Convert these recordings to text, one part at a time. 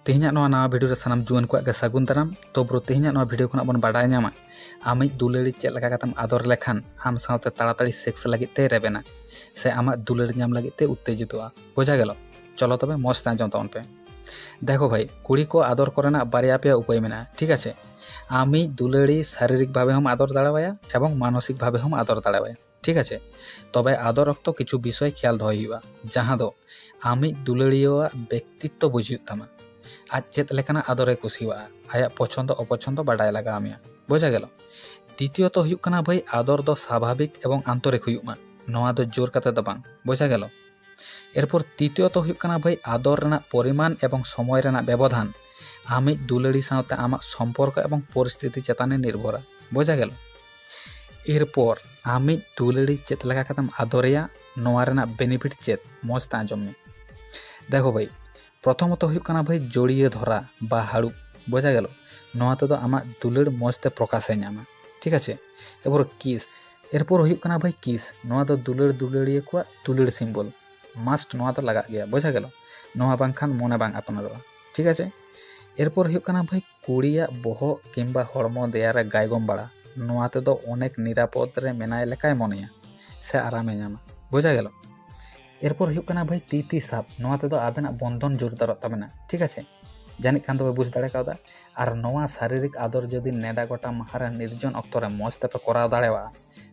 तेहना नवा भिडियो सानाम जुआन को सागुन दाराम। तो ब्रो तेहना भिडियो खना बन बाडाय नामा आमिज दुलारी चेक लगा कातम आदर लेखान आम साथे ताड़ाताड़ी सेक्स लगित ते रेबेना से आमा दुलारी नाम लगित ते उत्तेजितोआ बोझा गेलो। चलो तबे मस्त आंजम ताबन पे। देखो भाई कुड़ी को आदर करना बारिया पे उपाय मेना ठीक आछे। आमिज दुलारी शारीरिक भावे हम आदर दाड़ावाया एवं मानसिक भावे हम आदर दाड़ावाया ठीक आछे। तबे आदर रक्त किछु विषय ख्याल दहय हुआ जहाँ दो आमिज दुलारिया व्यक्तित्व बुझियो तामा आज चेत लेकाना आदरे कुसिवा आया पछंद अपछंद बाडाय लगा आमिया बोझा गेलो। द्वितीयत हुयुक कना भाई आदर दो स्वाभाविक एवं आंतरिक हुयुमा नोआ दो जोर काते दो बांग बोझा गेलो। एरपर तृतीयत हुयुक कना भाई आदर रेना परिमाण एवं समय रेना व्यवधान आमिज दुलारी साथे आमा सम्पर्क एवं परिस्थिति चेताने निर्भरा बोझा गेलो। एरपर आमिज दुलारी चेत लेका कातम आदरेया नोआ रेना बेनिफिट चेत मस्त आंजम में। देखो भाई प्रथमत हुयुक कना भाई जोड़िए धरा बा हाड़ू बोझा गेलो नोआ तेदो आमा दुलार मजते प्रकाशे नामा ठीक आछे। एरपर किस एरपर हुयुक कना भाई किस नोआ दो दुलार दुलारिया को दुलार सिम्बल मास्ट नोआ तो लगा गया बोझा गेलो नोआ बांखान मने बांग आपनारोआ ठीक आछे। एरपर हुयुक कना भाई कुड़िया बहो किंबा हड़मो देयारे गायगम बाड़ा नोआ तेदो अनेक निरापद रे मेनाय लेकाय मनेया से आरामे नामा बोझा गेलो। एरपर हुयुक कना भाई ती साब नोआ तेदो आबेना बंधन जोरदार ताबेना ठीक आछे जानि खान तो बुझ दाड़े कावदा। आर नोआ शारीरिक आदर जदि नेडा गोटा माहारे निर्जन अक्तरे मज तेपे कराव दाड़ेवा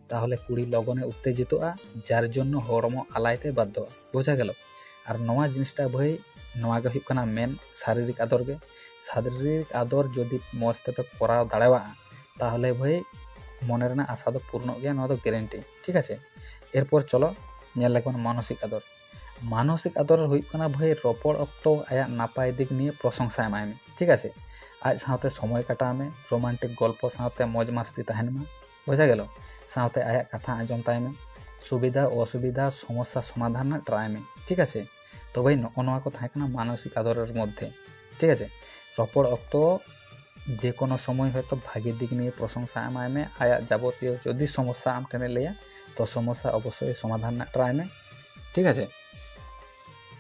ताहले कुड़ी लगने उत्तेजितोआ जार जन्य हड़मो आलायते बाध्य बोझा गेलो। आर नोआ जिनिसटा भाई नोआ गे हुयुक कना मेन शारीरिक आदर गे शारीरिक आदर जदि मज तेपे कराव दाड़ेवा ताहले भाई मने रेना आशा दो पूर्ण गया नोआ दो ग्यारेंटी ठीक आछे। एरपर चलो नेल लेगन मानसिक आदर। मानसिक आदर हुयुक कना भाई रपड़ अक्तो आया नापाय दिक निये प्रशंसा एमाय मे ठीक आछे। आज साथे समय काटाव में रोमांटिक गल्प साथे मौज मस्ती तहन मा बोझा गेलो। साथे आया कथा आंजम ताय में सुविधा असुविधा समस्या समाधान ट्राय में ठीक आछे। तो भाई नोआ को थाय कना मानसिक आदरेर मध्य ठीक आछे। रपड़ अक्तो जे कोनो समय हयतो भागी दिक निये प्रशंसा एमाय में आया जाबतीय जदि समस्या आम टेने लैया तो समस्या अवश्य समाधान ट्राय में ठीक आछे।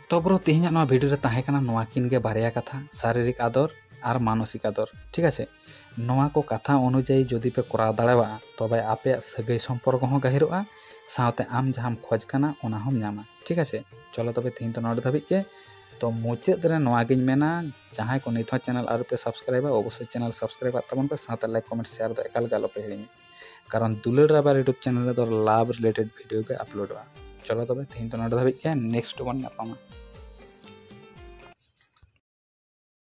तो ब्रो तेहना नोआ भिडियो रे ताहे कना नोआ किन गे बारिया कथा शारीरिक आदर और मानसिक आदर ठीक आछे। नोआ को कथा अनुयायी जदि पे कराव दाड़ेवा तबे आपे सगै सम्पर्क हो गहिरोआ साथे आम जहाम खोज कना ओना हम नामा ठीक आछे। चलो तबे तेहन तो नोडे धाबिज के तो मुचाद रे नोआ गिन मेना जहां को नित चैनल आरो पे सब्सक्राइब अवश्य चैनल सब्सक्राइब ताबन पे साथे लाइक कमेंट शेयर दो एकाल गालो पे हिड़िनी कारण दुलार राबार यूट्यूब चैनल रे दो लाभ रिलेटेड वीडियो के अपलोड हुआ। चलो तबे तेहन तो नोडे धाबिज के नेक्स्ट वन नापामा।